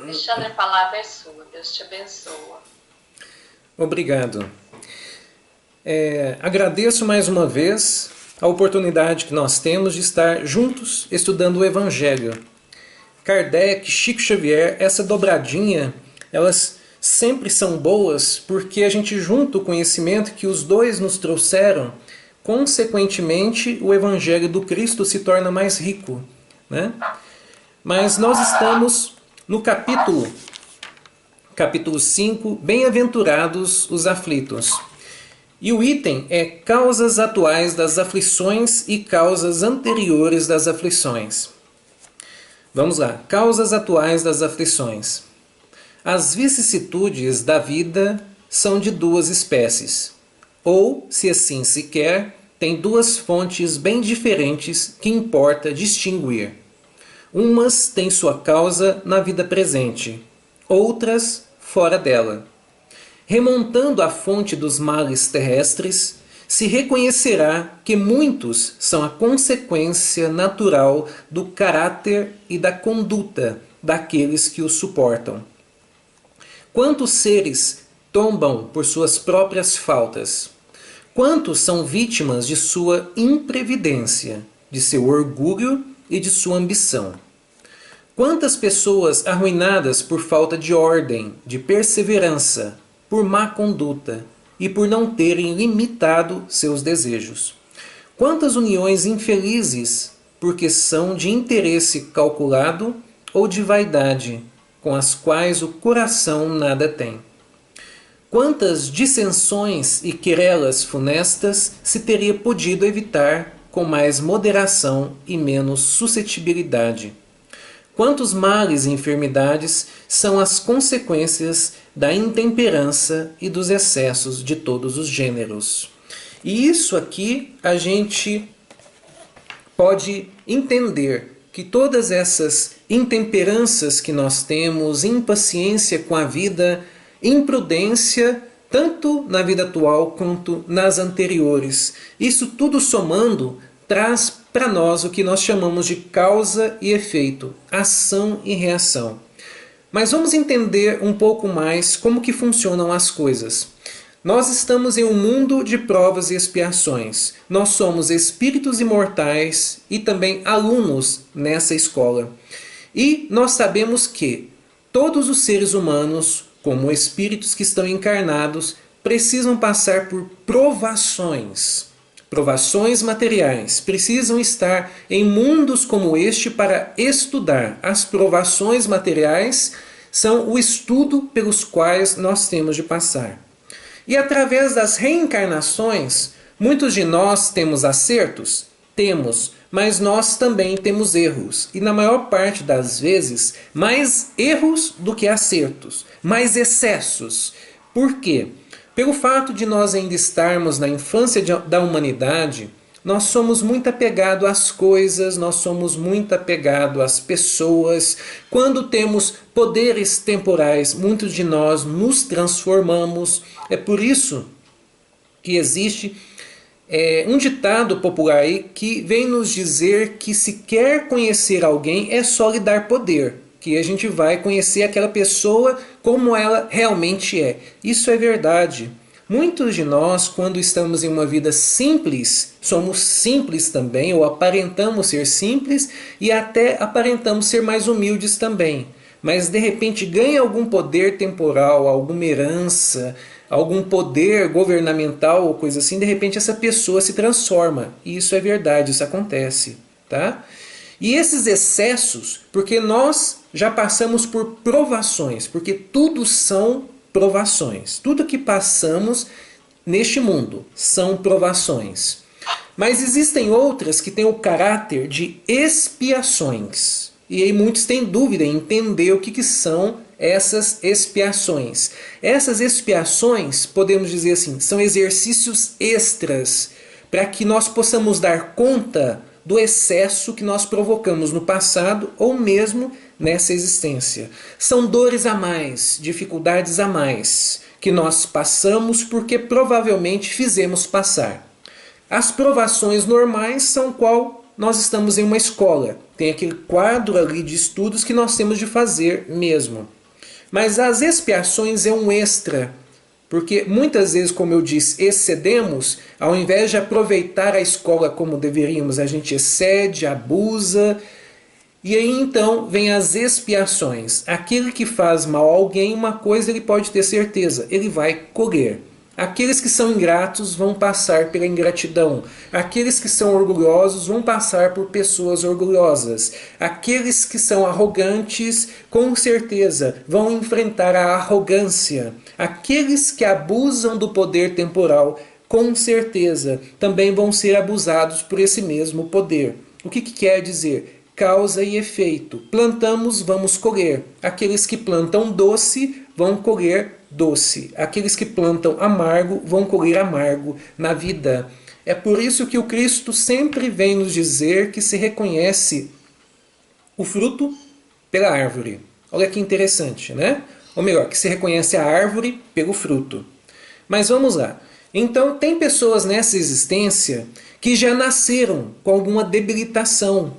Alexandre, a palavra é sua. Deus te abençoa. Obrigado. Agradeço mais uma vez a oportunidade que nós temos de estar juntos estudando o Evangelho. Kardec, Chico Xavier, essa dobradinha, elas sempre são boas porque a gente junta o conhecimento que os dois nos trouxeram, consequentemente o Evangelho do Cristo se torna mais rico, né? Mas nós estamos no capítulo 5, Bem-aventurados os aflitos. E o item é causas atuais das aflições e causas anteriores das aflições. Vamos lá, causas atuais das aflições. As vicissitudes da vida são de duas espécies, ou, se assim se quer, tem duas fontes bem diferentes que importa distinguir. Umas têm sua causa na vida presente, outras fora dela. Remontando à fonte dos males terrestres, se reconhecerá que muitos são a consequência natural do caráter e da conduta daqueles que os suportam. Quantos seres tombam por suas próprias faltas? Quantos são vítimas de sua imprevidência, de seu orgulho e de sua ambição? Quantas pessoas arruinadas por falta de ordem, de perseverança, por má conduta e por não terem limitado seus desejos? Quantas uniões infelizes porque são de interesse calculado ou de vaidade, com as quais o coração nada tem? Quantas dissensões e querelas funestas se teria podido evitar com mais moderação e menos suscetibilidade? Quantos males e enfermidades são as consequências da intemperança e dos excessos de todos os gêneros? E isso aqui a gente pode entender que todas essas intemperanças que nós temos, impaciência com a vida, imprudência, tanto na vida atual quanto nas anteriores, isso tudo somando traz para nós o que nós chamamos de causa e efeito, ação e reação. Mas vamos entender um pouco mais como que funcionam as coisas. Nós estamos em um mundo de provas e expiações. Nós somos espíritos imortais e também alunos nessa escola. E nós sabemos que todos os seres humanos, como espíritos que estão encarnados, precisam passar por provações. Provações materiais, precisam estar em mundos como este para estudar. As provações materiais são o estudo pelos quais nós temos de passar. E através das reencarnações, muitos de nós temos acertos? Temos, mas nós também temos erros. E na maior parte das vezes, mais erros do que acertos, mais excessos. Por quê? Pelo fato de nós ainda estarmos na infância da humanidade, nós somos muito apegados às coisas, nós somos muito apegados às pessoas. Quando temos poderes temporais, muitos de nós nos transformamos. É por isso que existe um ditado popular aí que vem nos dizer que se quer conhecer alguém é só lhe dar poder, que a gente vai conhecer aquela pessoa como ela realmente é. Isso é verdade. Muitos de nós, quando estamos em uma vida simples, somos simples também, ou aparentamos ser simples e até aparentamos ser mais humildes também. Mas de repente ganha algum poder temporal, alguma herança, algum poder governamental ou coisa assim, de repente essa pessoa se transforma. E isso é verdade, isso acontece, tá? E esses excessos, porque nós já passamos por provações, porque tudo são provações. Tudo que passamos neste mundo são provações. Mas existem outras que têm o caráter de expiações. E aí muitos têm dúvida em entender o que são essas expiações. Essas expiações, podemos dizer assim, são exercícios extras para que nós possamos dar conta do excesso que nós provocamos no passado ou mesmo nessa existência. São dores a mais, dificuldades a mais, que nós passamos porque provavelmente fizemos passar. As provações normais são qual nós estamos em uma escola. Tem aquele quadro ali de estudos que nós temos de fazer mesmo. Mas as expiações é um extra, porque muitas vezes, como eu disse, excedemos, ao invés de aproveitar a escola como deveríamos, a gente excede, abusa, e aí então vem as expiações. Aquele que faz mal a alguém, uma coisa ele pode ter certeza, ele vai colher. Aqueles que são ingratos vão passar pela ingratidão. Aqueles que são orgulhosos vão passar por pessoas orgulhosas. Aqueles que são arrogantes, com certeza, vão enfrentar a arrogância. Aqueles que abusam do poder temporal, com certeza, também vão ser abusados por esse mesmo poder. O que quer dizer? Causa e efeito. Plantamos, vamos colher. Aqueles que plantam doce, vão colher doce. Aqueles que plantam amargo, vão colher amargo na vida. É por isso que o Cristo sempre vem nos dizer que se reconhece o fruto pela árvore. Olha que interessante, né? Ou melhor, que se reconhece a árvore pelo fruto. Mas vamos lá. Então, tem pessoas nessa existência que já nasceram com alguma debilitação,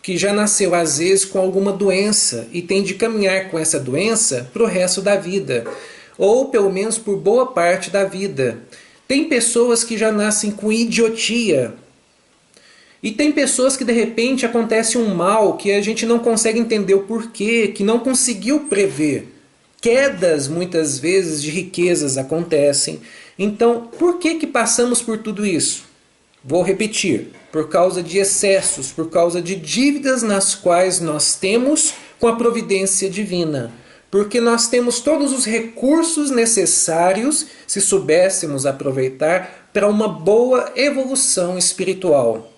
que já nasceu às vezes com alguma doença e tem de caminhar com essa doença para o resto da vida, ou pelo menos por boa parte da vida. Tem pessoas que já nascem com idiotia, e tem pessoas que de repente acontece um mal que a gente não consegue entender o porquê, que não conseguiu prever. Quedas muitas vezes de riquezas acontecem. Então, por que passamos por tudo isso? Vou repetir, por causa de excessos, por causa de dívidas nas quais nós temos com a providência divina. Porque nós temos todos os recursos necessários, se soubéssemos aproveitar, para uma boa evolução espiritual.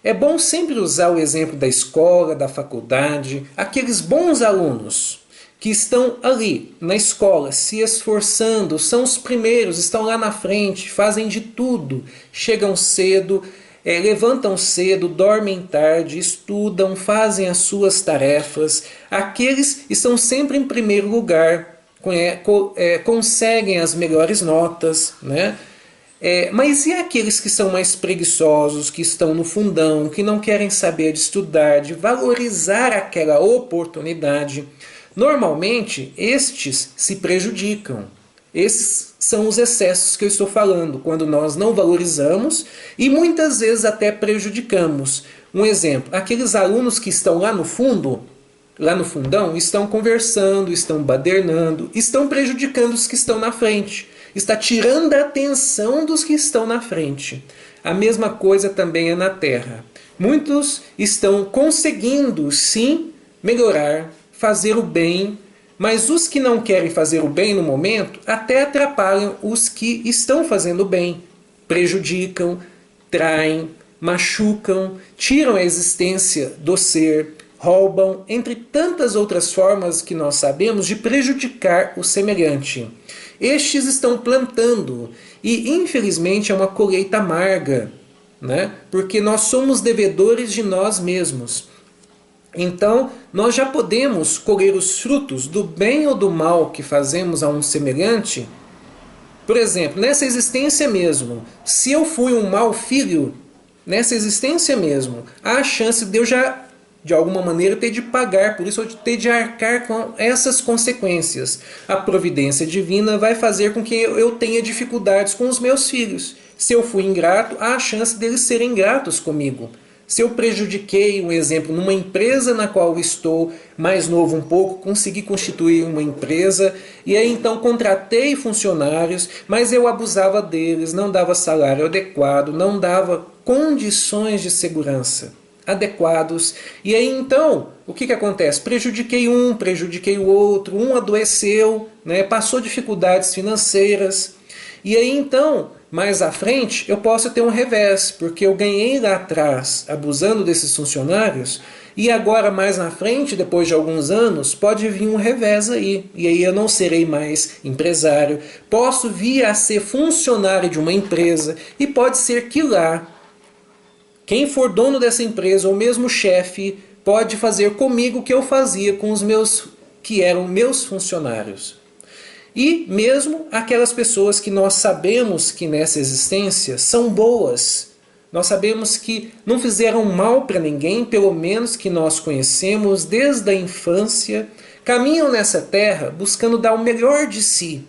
É bom sempre usar o exemplo da escola, da faculdade, aqueles bons alunos que estão ali na escola se esforçando, são os primeiros, estão lá na frente, fazem de tudo, chegam cedo, levantam cedo, dormem tarde, estudam, fazem as suas tarefas. Aqueles estão sempre em primeiro lugar, conseguem as melhores notas, né? Mas e aqueles que são mais preguiçosos, que estão no fundão, que não querem saber de estudar, de valorizar aquela oportunidade? Normalmente, estes se prejudicam. Esses são os excessos que eu estou falando, quando nós não valorizamos e muitas vezes até prejudicamos. Um exemplo, aqueles alunos que estão lá no fundo, lá no fundão, estão conversando, estão badernando, estão prejudicando os que estão na frente. Está tirando a atenção dos que estão na frente. A mesma coisa também é na Terra. Muitos estão conseguindo, sim, melhorar, fazer o bem, mas os que não querem fazer o bem no momento até atrapalham os que estão fazendo o bem. Prejudicam, traem, machucam, tiram a existência do ser, roubam, entre tantas outras formas que nós sabemos de prejudicar o semelhante. Estes estão plantando e infelizmente é uma colheita amarga, né? Porque nós somos devedores de nós mesmos. Então, nós já podemos colher os frutos do bem ou do mal que fazemos a um semelhante. Por exemplo, nessa existência mesmo, se eu fui um mau filho, nessa existência mesmo, há a chance de eu já, de alguma maneira, ter de pagar, por isso eu ter de arcar com essas consequências. A providência divina vai fazer com que eu tenha dificuldades com os meus filhos. Se eu fui ingrato, há a chance deles serem ingratos comigo. Se eu prejudiquei, um exemplo, numa empresa na qual estou, mais novo um pouco, consegui constituir uma empresa, e aí então contratei funcionários, mas eu abusava deles, não dava salário adequado, não dava condições de segurança adequados, e aí então, o que acontece? Prejudiquei um, prejudiquei o outro, um adoeceu, né, passou dificuldades financeiras, e aí então, mais à frente, eu posso ter um revés, porque eu ganhei lá atrás abusando desses funcionários, e agora mais na frente, depois de alguns anos, pode vir um revés aí, e aí eu não serei mais empresário, posso vir a ser funcionário de uma empresa, e pode ser que lá, quem for dono dessa empresa, ou mesmo chefe, pode fazer comigo o que eu fazia com os meus, que eram meus funcionários. E mesmo aquelas pessoas que nós sabemos que nessa existência são boas, Nós sabemos que não fizeram mal para ninguém, pelo menos que nós conhecemos desde a infância, caminham nessa terra buscando dar o melhor de si.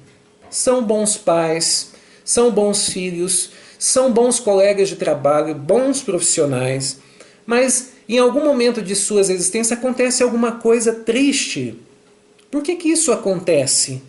São bons pais, são bons filhos, são bons colegas de trabalho, bons profissionais, mas em algum momento de suas existências acontece alguma coisa triste. Por que isso acontece?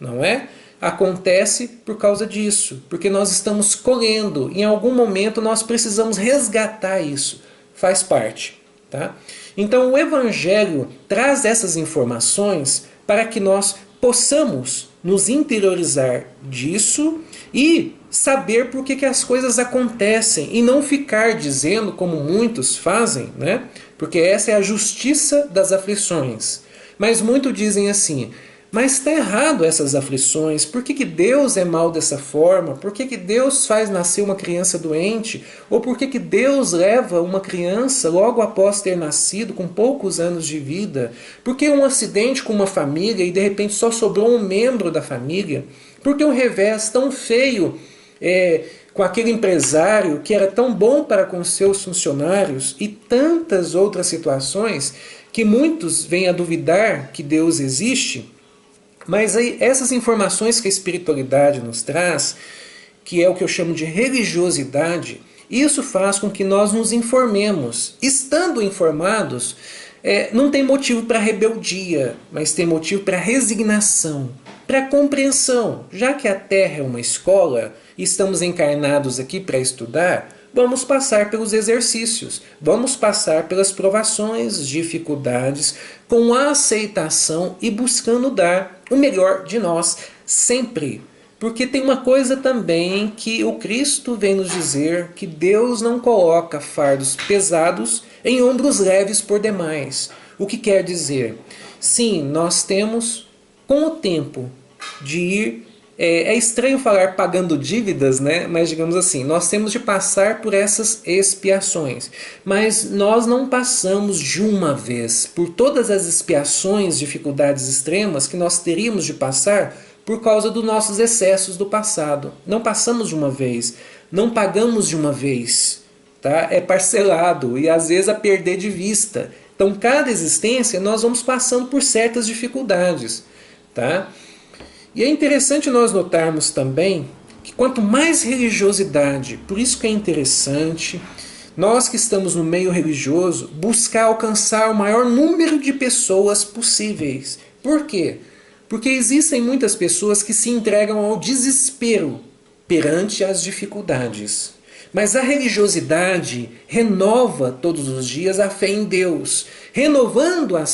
Não é? Acontece por causa disso, porque nós estamos colhendo, em algum momento nós precisamos resgatar isso, faz parte. Tá? Então o Evangelho traz essas informações para que nós possamos nos interiorizar disso e saber por que as coisas acontecem e não ficar dizendo, como muitos fazem, né? Porque essa é a justiça das aflições. Mas muitos dizem assim, mas está errado essas aflições, por que Deus é mal dessa forma? Por que Deus faz nascer uma criança doente? Ou por que Deus leva uma criança logo após ter nascido, com poucos anos de vida? Por que um acidente com uma família e de repente só sobrou um membro da família? Por que um revés tão feio com aquele empresário que era tão bom para com seus funcionários? E tantas outras situações que muitos vêm a duvidar que Deus existe. Mas aí, essas informações que a espiritualidade nos traz, que é o que eu chamo de religiosidade, isso faz com que nós nos informemos. Estando informados, não tem motivo para rebeldia, mas tem motivo para resignação, para compreensão. Já que a Terra é uma escola e estamos encarnados aqui para estudar, vamos passar pelos exercícios, vamos passar pelas provações, dificuldades, com a aceitação e buscando dar o melhor de nós sempre. Porque tem uma coisa também que o Cristo vem nos dizer, que Deus não coloca fardos pesados em ombros leves por demais. O que quer dizer? Sim, nós temos, com o tempo, de ir... É estranho falar pagando dívidas, né? Mas digamos assim, nós temos de passar por essas expiações. Mas nós não passamos de uma vez por todas as expiações, dificuldades extremas que nós teríamos de passar por causa dos nossos excessos do passado. Não passamos de uma vez, não pagamos de uma vez. Tá? É parcelado e às vezes a perder de vista. Então cada existência nós vamos passando por certas dificuldades. Tá? E é interessante nós notarmos também que quanto mais religiosidade, por isso que é interessante, nós que estamos no meio religioso, buscar alcançar o maior número de pessoas possíveis. Por quê? Porque existem muitas pessoas que se entregam ao desespero perante as dificuldades. Mas a religiosidade renova todos os dias a fé em Deus. Renovando a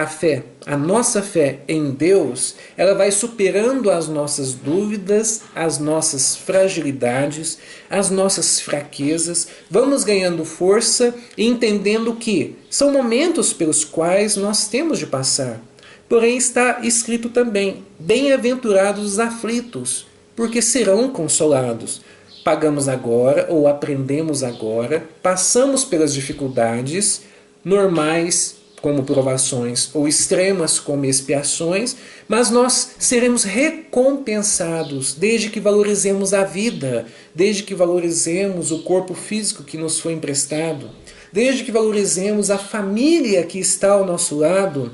fé, a nossa fé em Deus, ela vai superando as nossas dúvidas, as nossas fragilidades, as nossas fraquezas. Vamos ganhando força e entendendo que são momentos pelos quais nós temos de passar. Porém está escrito também, bem-aventurados os aflitos, porque serão consolados. Pagamos agora, ou aprendemos agora, passamos pelas dificuldades normais, como provações, ou extremas, como expiações, mas nós seremos recompensados desde que valorizemos a vida, desde que valorizemos o corpo físico que nos foi emprestado, desde que valorizemos a família que está ao nosso lado,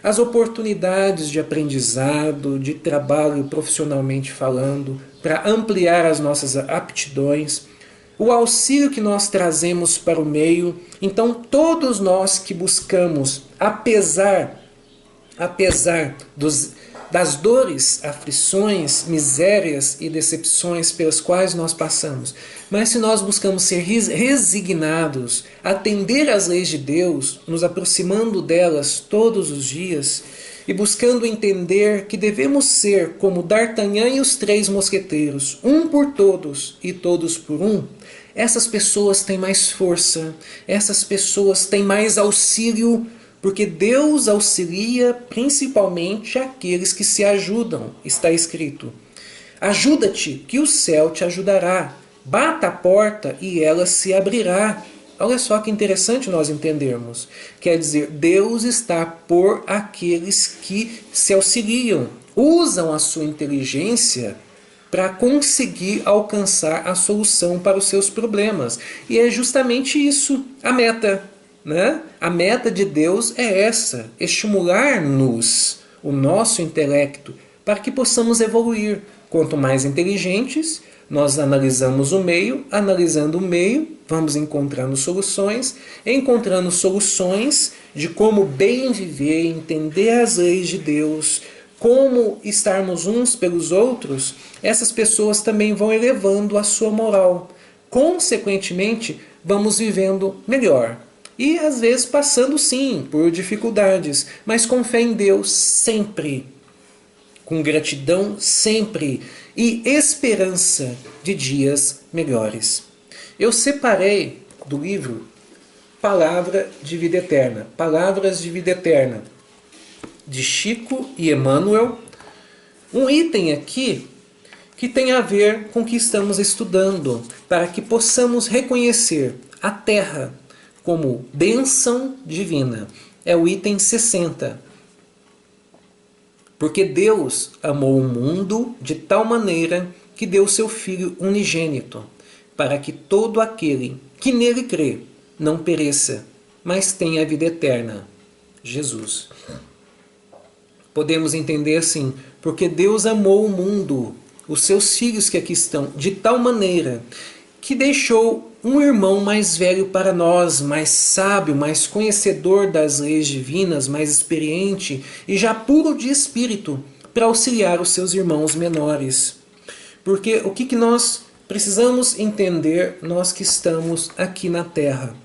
as oportunidades de aprendizado, de trabalho profissionalmente falando, para ampliar as nossas aptidões, o auxílio que nós trazemos para o meio. Então todos nós que buscamos, apesar das dores, aflições, misérias e decepções pelas quais nós passamos, mas se nós buscamos ser resignados, atender às leis de Deus, nos aproximando delas todos os dias, e buscando entender que devemos ser como D'Artagnan e os 3 mosqueteiros, um por todos e todos por um, essas pessoas têm mais força, essas pessoas têm mais auxílio, porque Deus auxilia principalmente aqueles que se ajudam. Está escrito, ajuda-te que o céu te ajudará, bata a porta e ela se abrirá. Olha só que interessante nós entendermos. Quer dizer, Deus está por aqueles que se auxiliam, usam a sua inteligência para conseguir alcançar a solução para os seus problemas. E é justamente isso a meta, né? A meta de Deus é essa, estimular-nos, o nosso intelecto, para que possamos evoluir. Quanto mais inteligentes, nós analisamos o meio, analisando o meio, vamos encontrando soluções de como bem viver, entender as leis de Deus, como estarmos uns pelos outros. Essas pessoas também vão elevando a sua moral. Consequentemente, vamos vivendo melhor. E às vezes passando sim por dificuldades, mas com fé em Deus sempre. Com gratidão sempre e esperança de dias melhores. Eu separei do livro Palavra de Vida Eterna, Palavras de Vida Eterna, de Chico e Emmanuel, um item aqui que tem a ver com o que estamos estudando, para que possamos reconhecer a Terra como bênção divina. É o item 60. Porque Deus amou o mundo de tal maneira que deu seu Filho unigênito, para que todo aquele que nele crê não pereça, mas tenha a vida eterna. Jesus. Podemos entender assim, porque Deus amou o mundo, os seus filhos que aqui estão, de tal maneira que deixou um irmão mais velho para nós, mais sábio, mais conhecedor das leis divinas, mais experiente e já puro de espírito, para auxiliar os seus irmãos menores. Porque o que nós precisamos entender, nós que estamos aqui na Terra?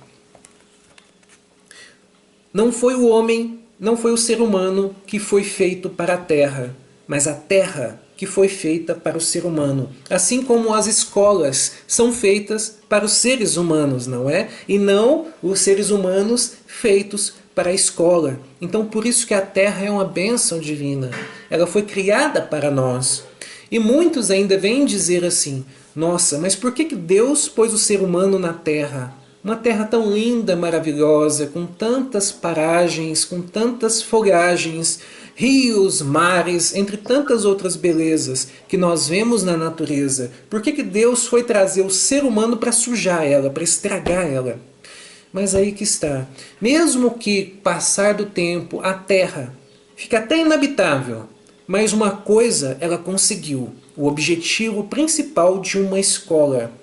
Não foi o homem, não foi o ser humano que foi feito para a Terra, mas a Terra que foi feita para o ser humano. Assim como as escolas são feitas para os seres humanos, não é? E não os seres humanos feitos para a escola. Então por isso que a Terra é uma bênção divina. Ela foi criada para nós. E muitos ainda vêm dizer assim, nossa, mas por que Deus pôs o ser humano na Terra? Uma terra tão linda, maravilhosa, com tantas paragens, com tantas folhagens, rios, mares, entre tantas outras belezas que nós vemos na natureza. Por que Deus foi trazer o ser humano para sujar ela, para estragar ela? Mas aí que está. Mesmo que passar do tempo, a terra fique até inabitável, mas uma coisa ela conseguiu, o objetivo principal de uma escola,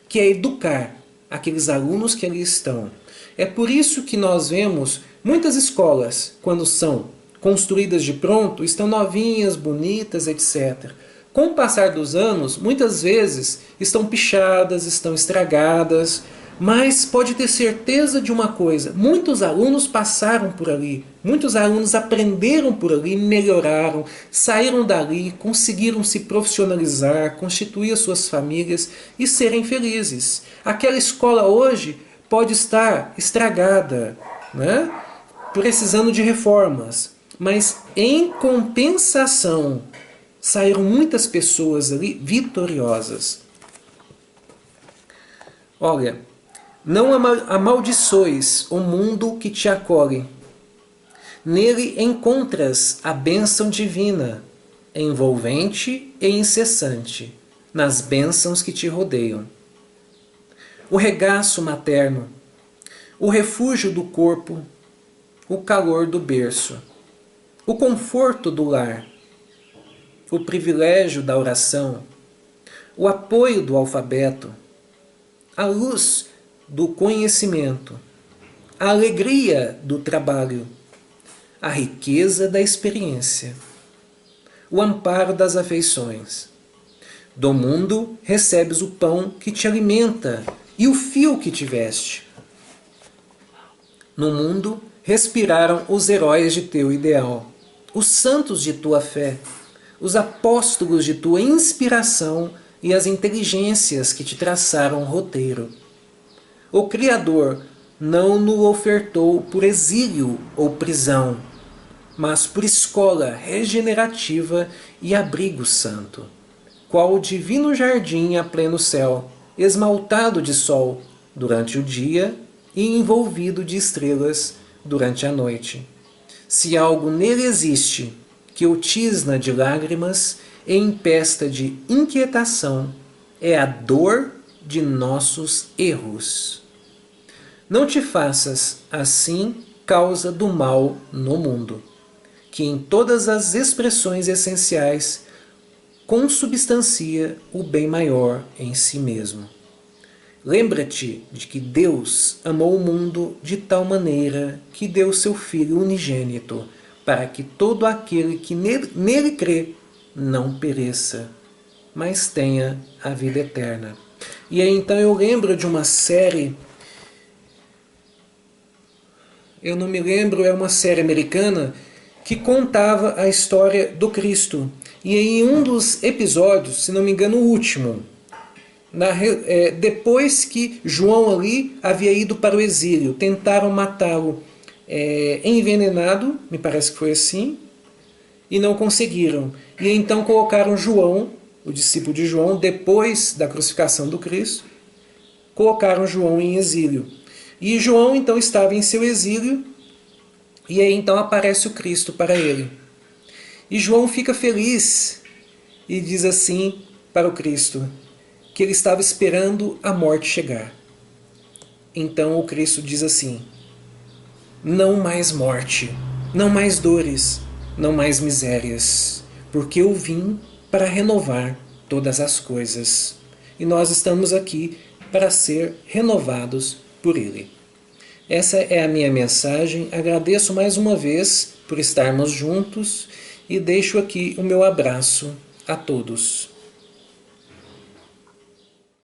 que é educar aqueles alunos que ali estão. É por isso que nós vemos muitas escolas, quando são construídas de pronto, estão novinhas, bonitas, etc. Com o passar dos anos, muitas vezes estão pichadas, estão estragadas, mas pode ter certeza de uma coisa, muitos alunos passaram por ali, muitos alunos aprenderam por ali, melhoraram, saíram dali, conseguiram se profissionalizar, constituir as suas famílias e serem felizes. Aquela escola hoje pode estar estragada, né? Precisando de reformas, mas em compensação saíram muitas pessoas ali vitoriosas. Olha, não amaldiçoes o mundo que te acolhe. Nele encontras a bênção divina, envolvente e incessante, nas bênçãos que te rodeiam. O regaço materno, o refúgio do corpo, o calor do berço, o conforto do lar, o privilégio da oração, o apoio do alfabeto, a luz do conhecimento, a alegria do trabalho, a riqueza da experiência, o amparo das afeições. Do mundo recebes o pão que te alimenta e o fio que te veste. No mundo respiraram os heróis de teu ideal, os santos de tua fé, os apóstolos de tua inspiração e as inteligências que te traçaram o roteiro. O Criador não no ofertou por exílio ou prisão, mas por escola regenerativa e abrigo santo, qual o divino jardim a pleno céu, esmaltado de sol durante o dia e envolvido de estrelas durante a noite. Se algo nele existe, que o tisna de lágrimas e empesta de inquietação é a dor de nossos erros. Não te faças, assim, causa do mal no mundo, que em todas as expressões essenciais consubstancia o bem maior em si mesmo. Lembra-te de que Deus amou o mundo de tal maneira que deu seu Filho unigênito, para que todo aquele que nele crê não pereça, mas tenha a vida eterna. E aí então eu lembro de uma série, eu não me lembro, é uma série americana, que contava a história do Cristo. E em um dos episódios, se não me engano o último, depois que João ali havia ido para o exílio, tentaram matá-lo envenenado, me parece que foi assim, e não conseguiram. E então colocaram João, o discípulo de João, depois da crucificação do Cristo, colocaram João em exílio. E João então estava em seu exílio, e aí então aparece o Cristo para ele. E João fica feliz e diz assim para o Cristo, que ele estava esperando a morte chegar. Então o Cristo diz assim: não mais morte, não mais dores, não mais misérias, porque eu vim para renovar todas as coisas. E nós estamos aqui para ser renovados por Ele. Essa é a minha mensagem. Agradeço mais uma vez por estarmos juntos e deixo aqui o meu abraço a todos.